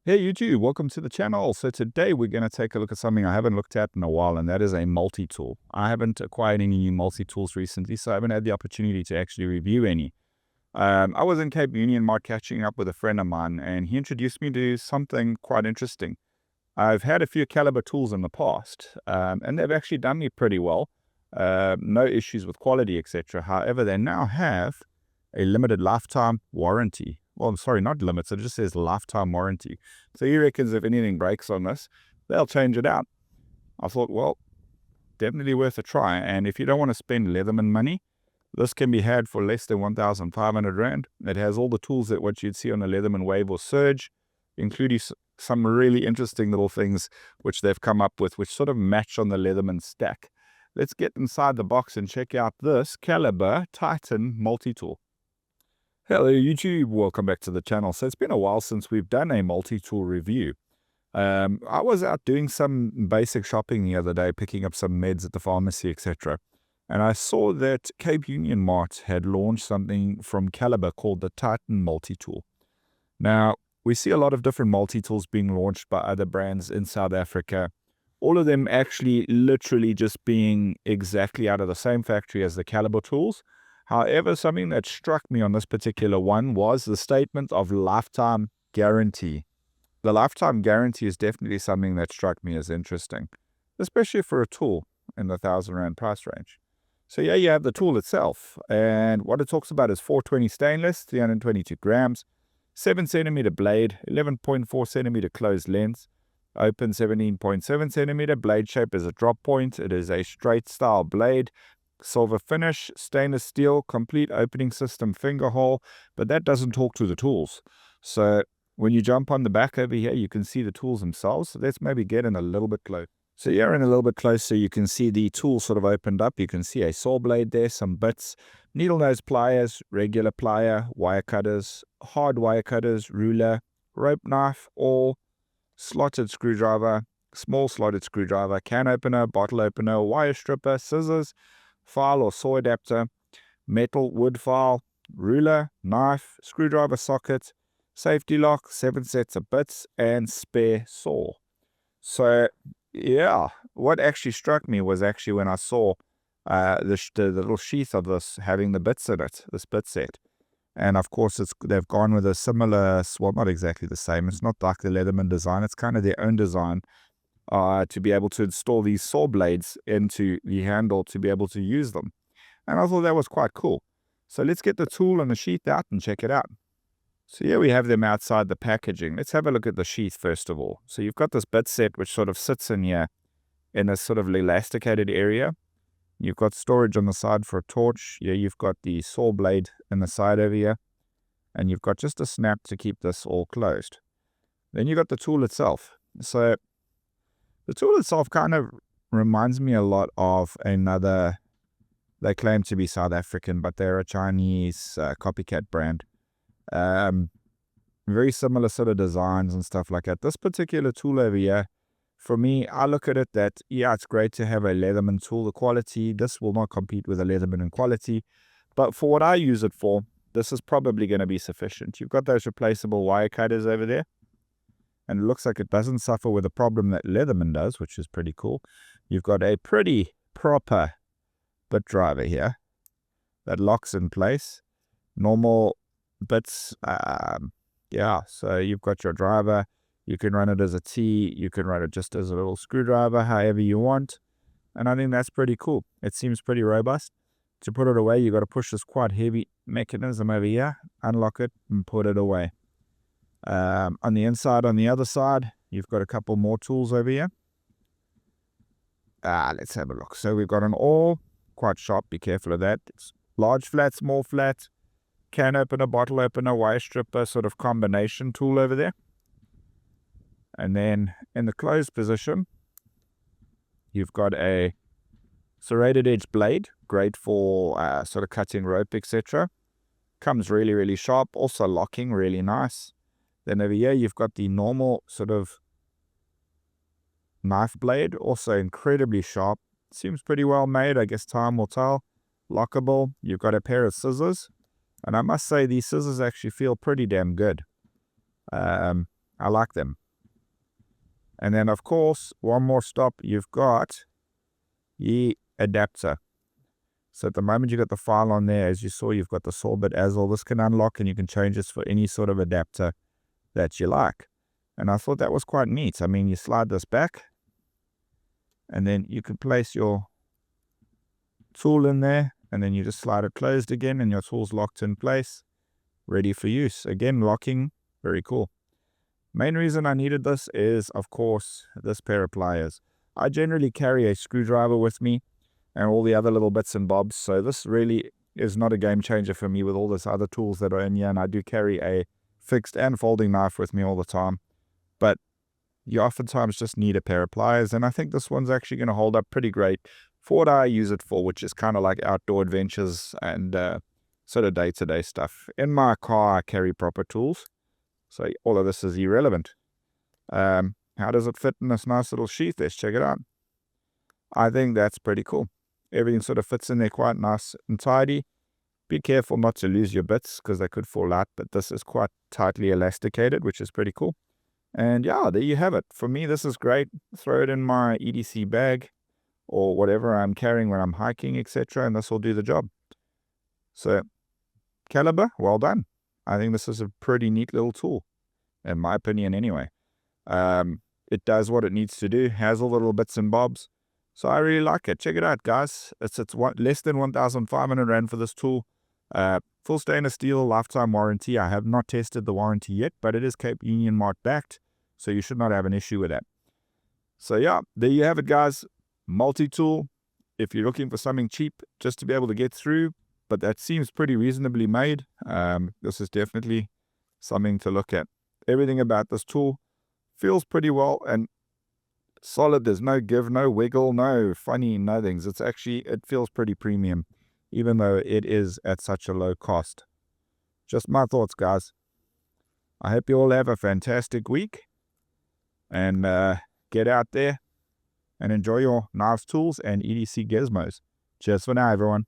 Hey YouTube, welcome to the channel. So today we're going to take a look at something I haven't looked at in a while, and that is a multi-tool. I haven't acquired any new multi-tools recently, so I haven't had the opportunity to actually review any. I was in Cape Union Mart catching up with a friend of mine, and he introduced me to something quite interesting. I've had a few Kaliber tools in the past, and they've actually done me pretty well. No issues with quality, etc. However, they now have a limited lifetime warranty. Well, I'm sorry, not limited, it just says lifetime warranty. So he reckons if anything breaks on this, they'll change it out. I thought, well, definitely worth a try. And if you don't want to spend Leatherman money, this can be had for less than 1,500 Rand. It has all the tools that what you'd see on a Leatherman Wave or Surge, including some really interesting little things which they've come up with, which sort of match on the Leatherman stack. Let's get inside the box and check out this Kaliber Titan Multitool. Hello YouTube, welcome back to the channel. So it's been a while since we've done a multi-tool review. I was out doing some basic shopping the other day, picking up some meds at the pharmacy, etc. And I saw that Cape Union Mart had launched something from Kaliber called the Titan Multitool. Now, we see a lot of different multi-tools being launched by other brands in South Africa. All of them actually literally just being exactly out of the same factory as the Kaliber tools. However, something that struck me on this particular one was the statement of lifetime guarantee. The lifetime guarantee is definitely something that struck me as interesting, especially for a tool in the 1,000 Rand price range. So yeah, you have the tool itself, and what it talks about is 420 stainless, 322 grams, 7 centimeter blade, 11.4 centimeter closed lens, open 17.7 centimeter, blade shape is a drop point, it is a straight style blade, silver finish, stainless steel, complete opening system finger hole, but that doesn't talk to the tools. So when you jump on the back over here, you can see the tools themselves. So let's maybe get in a little bit close. So you're in a little bit closer, you can see the tool sort of opened up. You can see a saw blade there, some bits, needle nose pliers, regular plier, wire cutters, hard wire cutters, ruler, rope knife, awl, slotted screwdriver, small slotted screwdriver, can opener, bottle opener, wire stripper, scissors, file or saw adapter, metal wood file, ruler, knife, screwdriver socket, safety lock, 7 sets of bits, and spare saw. So yeah, what actually struck me was actually when I saw the little sheath of this having the bits in it, this bit set. And of course, they've gone with a similar, well, not exactly the same. It's not like the Leatherman design. It's kind of their own design to be able to install these saw blades into the handle to be able to use them. And I thought that was quite cool. So let's get the tool and the sheath out and check it out. So here we have them outside the packaging. Let's have a look at the sheath first of all. So you've got this bit set which sort of sits in here in a sort of elasticated area. You've got storage on the side for a torch. Here you've got the saw blade in the side over here. And you've got just a snap to keep this all closed. Then you've got the tool itself. So the tool itself kind of reminds me a lot of another, they claim to be South African, but they're a Chinese copycat brand. Very similar sort of designs and stuff like that. This particular tool over here, for me, I look at it that, yeah, it's great to have a Leatherman tool. The quality, this will not compete with a Leatherman in quality. But for what I use it for, this is probably going to be sufficient. You've got those replaceable wire cutters over there. And it looks like it doesn't suffer with a problem that Leatherman does, which is pretty cool. You've got a pretty proper bit driver here that locks in place. Normal bits, yeah, so you've got your driver. You can run it as a T. You can run it just as a little screwdriver, however you want. And I think that's pretty cool. It seems pretty robust. To put it away, you've got to push this quite heavy mechanism over here, unlock it, and put it away. On the inside, on the other side, you've got a couple more tools over here. Let's have a look. So we've got an awl, quite sharp, be careful of that. It's large flat, small flat, can opener, bottle opener, wire stripper, sort of combination tool over there. And then in the closed position, you've got a serrated edge blade, great for sort of cutting rope, etc. Comes really, really sharp, also locking, really nice. Then over here, you've got the normal sort of knife blade, also incredibly sharp. Seems pretty well made, I guess time will tell. Lockable. You've got a pair of scissors. And I must say, these scissors actually feel pretty damn good. I I like them. And then, of course, one more stop, you've got the adapter. So at the moment, you got the file on there. As you saw, you've got the saw bit as well. This can unlock, and you can change this for any sort of adapter that you like. And I thought that was quite neat. I mean, you slide this back, and then you can place your tool in there, and then you just slide it closed again, and your tool's locked in place, ready for use. Again, locking, very cool. Main reason I needed this is, of course, this pair of pliers. I generally carry a screwdriver with me and all the other little bits and bobs, so this really is not a game changer for me with all these other tools that are in here, and I do carry a fixed and folding knife with me all the time. But you oftentimes just need a pair of pliers, and I think this one's actually going to hold up pretty great for what I use it for, which is kind of like outdoor adventures and sort of day-to-day stuff. In my car, I carry proper tools, so all of this is irrelevant. How does it fit in this nice little sheath? Let's check it out. I think that's pretty cool. Everything sort of fits in there quite nice and tidy. Be careful not to lose your bits because they could fall out, but this is quite tightly elasticated, which is pretty cool. And yeah, there you have it. For me, this is great. Throw it in my EDC bag or whatever I'm carrying when I'm hiking, etc., and this will do the job. So, Kaliber, well done. I think this is a pretty neat little tool, in my opinion anyway. It does what it needs to do, has all the little bits and bobs. So I really like it. Check it out, guys. It's less than 1,500 Rand for this tool. Full stainless steel, lifetime warranty. I have not tested the warranty yet, but it is Cape Union Mart backed, so you should not have an issue with that. So yeah, there you have it, guys. Multi-tool. If you're looking for something cheap just to be able to get through, but that seems pretty reasonably made, this is definitely something to look at. Everything about this tool feels pretty well and solid. There's no give, no wiggle, no funny nothings. It feels pretty premium, even though it is at such a low cost. Just my thoughts, guys. I hope you all have a fantastic week and get out there and enjoy your knives, tools, and EDC gizmos. Cheers for now, everyone.